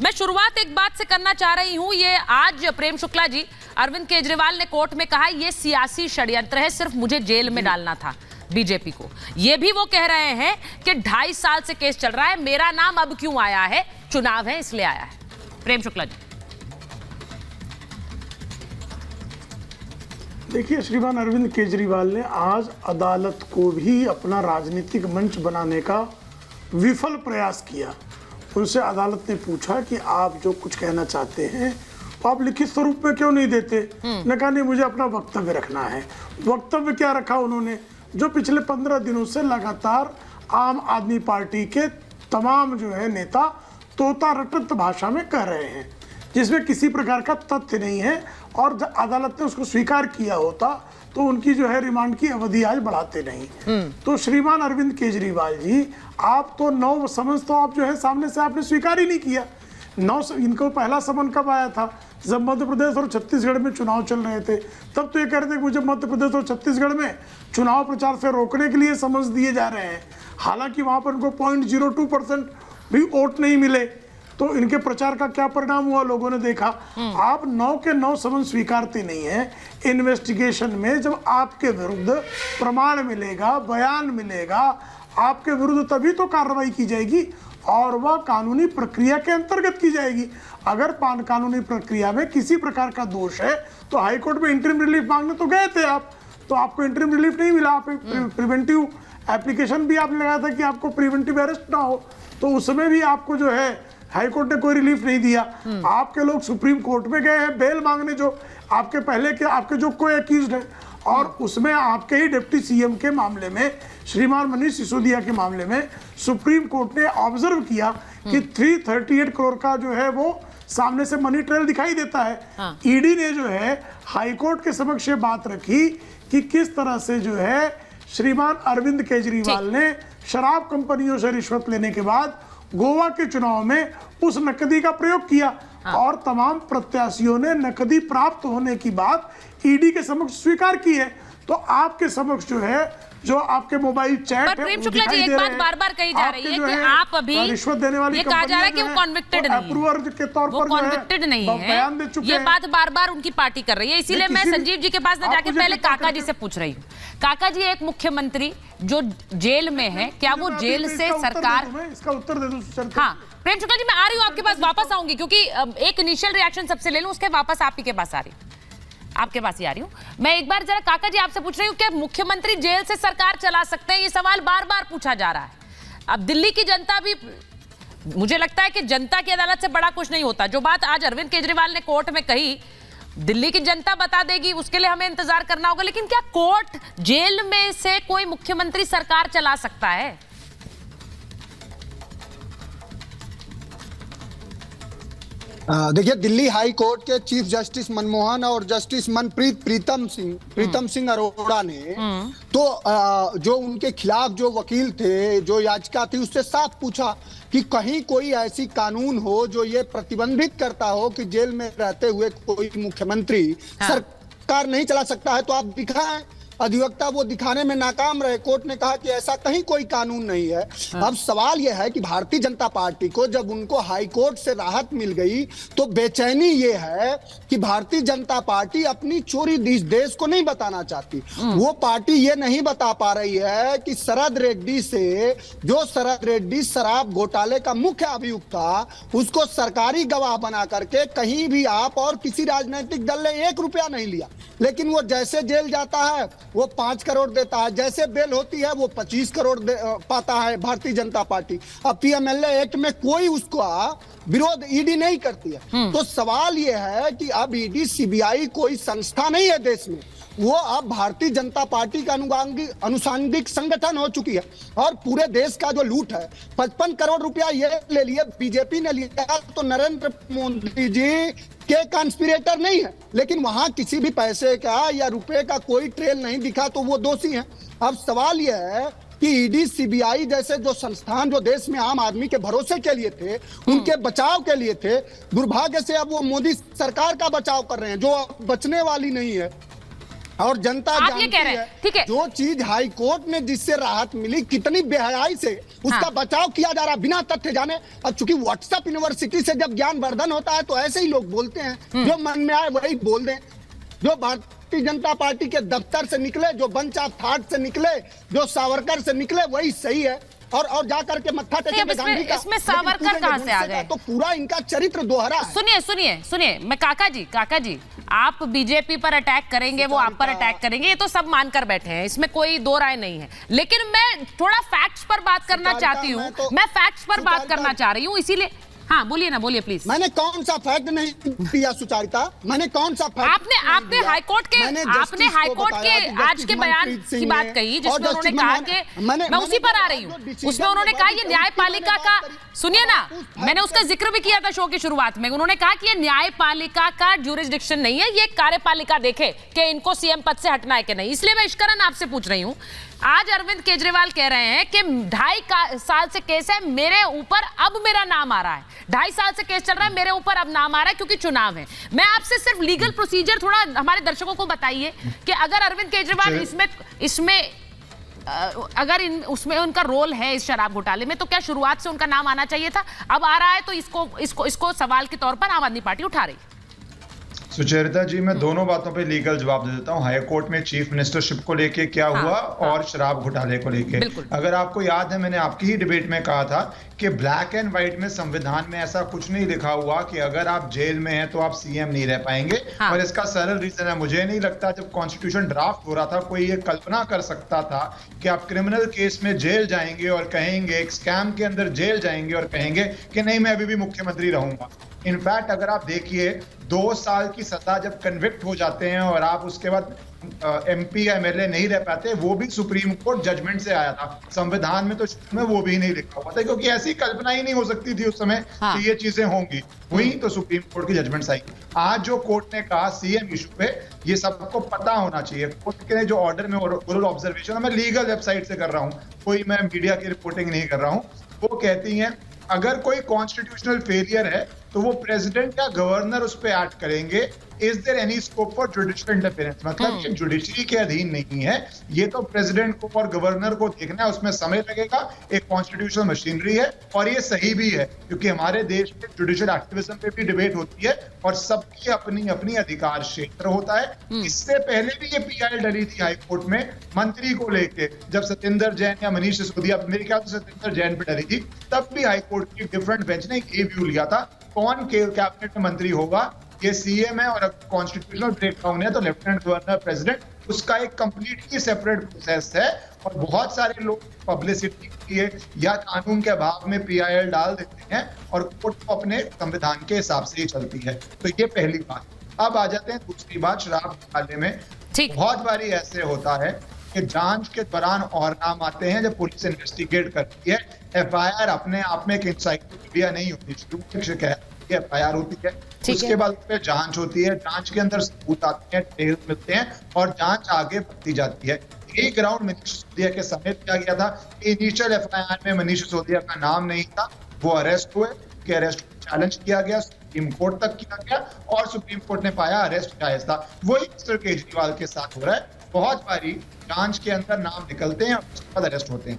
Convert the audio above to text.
मैं शुरुआत एक बात से करना चाह रही हूं। ये आज प्रेम शुक्ला जी, अरविंद केजरीवाल ने कोर्ट में कहा ये सियासी षड्यंत्र है, सिर्फ मुझे जेल में डालना था बीजेपी को। ये भी वो कह रहे हैं कि 2.5 साल से केस चल रहा है, मेरा नाम अब क्यों आया है, चुनाव है इसलिए आया है। प्रेम शुक्ला जी, देखिए, श्रीमान अरविंद केजरीवाल ने आज अदालत को भी अपना राजनीतिक मंच बनाने का विफल प्रयास किया। उनसे अदालत ने पूछा कि आप जो कुछ कहना चाहते हैं तो आप लिखित स्वरूप में क्यों नहीं देते। ने कहा नहीं, मुझे अपना वक्तव्य रखना है। वक्तव्य क्या रखा उन्होंने, जो पिछले 15 दिनों से लगातार आम आदमी पार्टी के तमाम जो है नेता तोता रटत भाषा में कह रहे हैं, जिसमें किसी प्रकार का तथ्य नहीं है। और अदालत ने उसको स्वीकार किया होता तो उनकी जो है रिमांड की अवधि आज बढ़ाते नहीं। तो श्रीमान अरविंद केजरीवाल जी, आप तो 9 समन तो आप जो है सामने से आपने स्वीकार ही नहीं किया। 9 इनको पहला समन कब आया था, जब मध्य प्रदेश और छत्तीसगढ़ में चुनाव चल रहे थे, तब तो ये कह रहे थे कि मुझे मध्य प्रदेश और छत्तीसगढ़ में चुनाव प्रचार से रोकने के लिए समन्स दिए जा रहे हैं। हालांकि वहां पर उनको 0.02% भी वोट नहीं मिले। तो इनके प्रचार का क्या परिणाम हुआ लोगों ने देखा। आप 9 के 9 समन स्वीकारते नहीं है। इन्वेस्टिगेशन में जब आपके विरुद्ध प्रमाण मिलेगा, बयान मिलेगा, आपके विरुद्ध तभी तो कार्रवाई की जाएगी और वह कानूनी प्रक्रिया के अंतर्गत की जाएगी। अगर कानूनी प्रक्रिया में किसी प्रकार का दोष है तो हाईकोर्ट में इंटरिम रिलीफ मांगने तो गए थे आप, तो आपको इंटरिम रिलीफ नहीं मिला। आप प्रिवेंटिव एप्लीकेशन भी आपने लगाया था कि आपको प्रिवेंटिव अरेस्ट ना हो, तो उसमें भी आपको जो है हाईकोर्ट ने कोई रिलीफ नहीं दिया। आपके लोग सुप्रीम कोर्ट में गए हैं बेल मांगने, जो आपके पहले के आपके जो कोई एक्यूज्ड है, और उसमें आपके ही डिप्टी सीएम के मामले में, श्रीमान मनीष सिसोदिया के मामले में सुप्रीम कोर्ट ने ऑब्जर्व किया कि 338 करोड़ का जो है वो सामने से मनी ट्रेल दिखाई देता है। ईडी ने जो है हाईकोर्ट के समक्ष ये बात रखी कि किस तरह से जो है श्रीमान अरविंद केजरीवाल ने शराब कंपनियों से रिश्वत लेने के बाद गोवा के चुनाव में उस नकदी का प्रयोग किया। और तमाम प्रत्याशियों ने नकदी प्राप्त होने की बात ईडी के समक्ष स्वीकार की है। तो आपके समक्ष जो है, जो आपके मोबाइल चैट है, प्रेम शुक्ला जी, एक बात बार-बार कही जा रही है कि आप अभी रिश्वत देने वाली ये कहा जा रहा है कि वो कॉन्विक्टेड नहीं है, अप्रूवर के तौर पर कॉन्विक्टेड नहीं है, बयान दे चुके ये हैं। बात बार-बार उनकी पार्टी कर रही है। इसीलिए मैं संजीव जी के पास न जाके पहले काका जी से पूछ रही हूँ। काका जी, एक मुख्यमंत्री जो जेल में है, क्या वो जेल से सरकार, इसका उत्तर दे दूं? हाँ प्रेम शुक्ला जी, मैं आ रही हूँ आपके पास, वापस आऊंगी, क्योंकि एक इनिशियल रिएक्शन सबसे ले लूं, उसके वापस आप ही के पास आ रही हूँ, आपके पास ही आ रही हूँ। मैं एक बार जरा काका जी आपसे पूछ रही हूँ कि मुख्यमंत्री जेल से सरकार चला सकते हैं, ये सवाल बार बार पूछा जा रहा है। अब दिल्ली की जनता भी, मुझे लगता है कि जनता की अदालत से बड़ा कुछ नहीं होता। जो बात आज अरविंद केजरीवाल ने कोर्ट में कही, दिल्ली की जनता बता देगी, उसके लिए हमें इंतजार करना होगा। लेकिन क्या कोर्ट, जेल में से कोई मुख्यमंत्री सरकार चला सकता है? देखिए, दिल्ली हाई कोर्ट के चीफ जस्टिस मनमोहन और जस्टिस मनप्रीत प्रीतम सिंह अरोड़ा ने तो जो उनके खिलाफ जो वकील थे, जो याचिका थी, उससे साफ पूछा कि कहीं कोई ऐसी कानून हो जो ये प्रतिबंधित करता हो कि जेल में रहते हुए कोई मुख्यमंत्री सरकार नहीं चला सकता है, तो आप दिखाएं। अधिवक्ता वो दिखाने में नाकाम रहे। कोर्ट ने कहा कि ऐसा कहीं कोई कानून नहीं है। अब सवाल यह है कि भारतीय जनता पार्टी को जब उनको हाई कोर्ट से राहत मिल गई तो बेचैनी ये है कि भारतीय जनता पार्टी अपनी चोरी देश को नहीं बताना चाहती। वो पार्टी ये नहीं बता पा रही है कि शरद रेड्डी से, जो शरद रेड्डी शराब घोटाले का मुख्य अभियुक्त था, उसको सरकारी गवाह बना करके कहीं भी आप और किसी राजनीतिक दल ने 1 रुपया नहीं लिया। लेकिन वो जैसे जेल जाता है वो 5 करोड़ देता है, जैसे बेल होती है वो 25 करोड़ पाता है भारतीय जनता पार्टी। अब पीएमएलए एक्ट में कोई उसका विरोध ईडी नहीं करती है। तो सवाल ये है कि अब ईडी सीबीआई कोई संस्था नहीं है देश में, वो अब भारतीय जनता पार्टी का अनुसांगिक संगठन हो चुकी है। और पूरे देश का जो लूट है, 55 करोड़ रुपया ये ले लिए, बीजेपी ने लिया, तो नरेंद्र मोदी जी के कंस्पिरेटर नहीं है। लेकिन वहां किसी भी पैसे का या रुपए का कोई ट्रेल नहीं दिखा, तो वो दोषी हैं। अब सवाल यह है कि ईडी सीबीआई जैसे जो संस्थान जो देश में आम आदमी के भरोसे के लिए थे, उनके बचाव के लिए थे, दुर्भाग्य से अब वो मोदी सरकार का बचाव कर रहे हैं जो बचने वाली नहीं है। और जनता आप ये जानती कह रहे हैं, ठीक है। जो चीज हाई कोर्ट ने जिससे राहत मिली, कितनी बेहयाई से उसका हाँ। बचाव किया जा रहा बिना तथ्य जाने। अब चूंकि व्हाट्सएप यूनिवर्सिटी से जब ज्ञानवर्धन होता है तो ऐसे ही लोग बोलते हैं, जो मन में आए वही बोल दें। जो भारतीय जनता पार्टी के दफ्तर से निकले, जो बंच ऑफ थॉट से निकले, जो सावरकर से निकले, वही सही है। और जाकर के मत्था नहीं, अब टेकेंगे गांधी का। इसमें लेकिन सावरकर पूरे कहाँ से आ हिस्से का गए? तो पूरा इनका चरित्र दोहरा है। सुनिए, मैं काका जी, आप बीजेपी पर अटैक करेंगे, वो आप पर अटैक करेंगे, ये तो सब मानकर बैठे हैं, इसमें कोई दो राय नहीं है। लेकिन मैं थोड़ा फैक्ट्स पर बात करना चाहती हूँ, मैं फैक्ट्स पर बात करना चाह रही हूँ, इसीलिए। हाँ, बोलिए प्लीज। मैंने कौन सा फैक्ट नहीं दिया सुचारिता? मैंने कौन सा फैक्ट? आपने हाईकोर्ट के आज के बयान की बात कही, जिसमें उन्होंने कहा कि मैं उसी पर आ रही हूँ, उसमें उन्होंने कहा ये न्यायपालिका का, सुनिए ना, मैंने उसका जिक्र भी किया था शो की शुरुआत में। उन्होंने कहा कि ये न्यायपालिका का ज्यूरिसडिक्शन नहीं है, ये कार्यपालिका देखे कि इनको सीएम पद से हटना है कि नहीं। इसलिए मैं इश्करन आपसे पूछ रही हूँ, आज अरविंद केजरीवाल कह रहे हैं कि 2.5 साल से केस है मेरे ऊपर, अब मेरा नाम आ रहा है, 2.5 साल से केस चल रहा है, मेरे ऊपर अब नाम आ रहा है क्योंकि चुनाव है। मैं आपसे सिर्फ लीगल प्रोसीजर थोड़ा हमारे दर्शकों को बताइए कि अगर अरविंद केजरीवाल इसमें अगर उसमें उनका रोल है इस शराब घोटाले में, तो क्या शुरुआत से उनका नाम आना चाहिए था? अब आ रहा है तो इसको सवाल के तौर पर आम आदमी पार्टी उठा रही। सुचरिता जी, मैं दोनों बातों पे लीगल जवाब दे देता हूँ। हाई कोर्ट में चीफ मिनिस्टरशिप को लेके क्या हुआ और शराब घोटाले को लेके। अगर आपको याद है, मैंने आपकी ही डिबेट में कहा था कि ब्लैक एंड व्हाइट में संविधान में ऐसा कुछ नहीं लिखा हुआ कि अगर आप जेल में हैं तो आप सीएम नहीं रह पाएंगे। और इसका सरल रीजन है, मुझे नहीं लगता जब कॉन्स्टिट्यूशन ड्राफ्ट हो रहा था कोई ये कल्पना कर सकता था कि आप क्रिमिनल केस में जेल जाएंगे और कहेंगे, एक स्कैम के अंदर जेल जाएंगे और कहेंगे कि नहीं मैं अभी भी मुख्यमंत्री रहूंगा। इनफैक्ट अगर आप देखिए, 2 साल की सजा जब कन्विक्ट हो जाते हैं और आप उसके बाद एमपी या एमएलए नहीं रह पाते, वो भी सुप्रीम कोर्ट जजमेंट से आया था। संविधान में तो में वो भी नहीं लिखा हुआ था, क्योंकि ऐसी कल्पना ही नहीं हो सकती थी उस समय कि ये चीजें होंगी। हुई तो सुप्रीम कोर्ट की जजमेंट आई। आज जो कोर्ट ने कहा सीएम इशू पे, ये सबको पता होना चाहिए। कोर्ट के जो ऑर्डर में ओरल ऑब्जर्वेशन, मैं लीगल वेबसाइट से कर रहा हूँ, कोई मैं मीडिया की रिपोर्टिंग नहीं कर रहा हूँ, वो कहती है अगर कोई कॉन्स्टिट्यूशनल फेलियर है तो वो प्रेसिडेंट या गवर्नर उस पर एक्ट करेंगे। Is there any scope for judicial interference? मतलब ये जुडिशरी के अधीन नहीं है, ये तो प्रेसिडेंट को और गवर्नर को देखना है, उसमें समय लगेगा। एक कॉन्स्टिट्यूशनल मशीनरी है और ये सही भी है, क्योंकि हमारे देश में जुडिशियल एक्टिविज्म पे भी डिबेट होती है और सबकी अपनी अपनी अधिकार क्षेत्र होता है। इससे पहले भी ये पीआई डली थी हाईकोर्ट में मंत्री को लेके, जब सत्येंद्र जैन या मनीष सिसोदिया, मेरे ख्याल से सत्येंद्र जैन पे डली थी, तब भी हाईकोर्ट की डिफरेंट बेंच ने ये व्यू लिया था कौन कैबिनेट में मंत्री होगा। ये सीएम है और अगर कॉन्स्टिट्यूशनल ब्रेकडाउन है तो लेफ्टिनेंट गवर्नर प्रेसिडेंट, उसका एक कंप्लीटली सेपरेट प्रोसेस है। और बहुत सारे लोग पब्लिसिटी के लिए या कानून के अभाव में पीआईएल डाल देते हैं और कोर्ट को अपने संविधान के हिसाब से ही चलती है। तो ये पहली बात। अब आ जाते हैं दूसरी बात, शराब घोटाले में बहुत बारी ऐसे होता है कि जांच के दौरान और नाम आते हैं जब पुलिस इन्वेस्टिगेट करती है। एफआईआर अपने आप में एक इंसाइक्लोपीडिया नहीं होती, शिकायत एफआईआर होती है, उसके बाद उस पर जांच होती है, जांच के अंदर सबूत आते हैं, ट्रेल मिलते हैं और जांच आगे बढ़ती जाती है। एक राउंड मनीष सिसोदिया के समय किया गया था। इनिशियल एफआईआर में मनीष सिसोदिया का नाम नहीं था, वो अरेस्ट हुए, कि अरेस्ट चैलेंज किया गया, सुप्रीम कोर्ट तक किया गया और सुप्रीम कोर्ट ने पाया अरेस्ट जायज था। वही मिस्टर केजरीवाल के साथ हो रहा है। बहुत बारी जांच के अंदर नाम निकलते हैं और उसके बाद अरेस्ट होते हैं।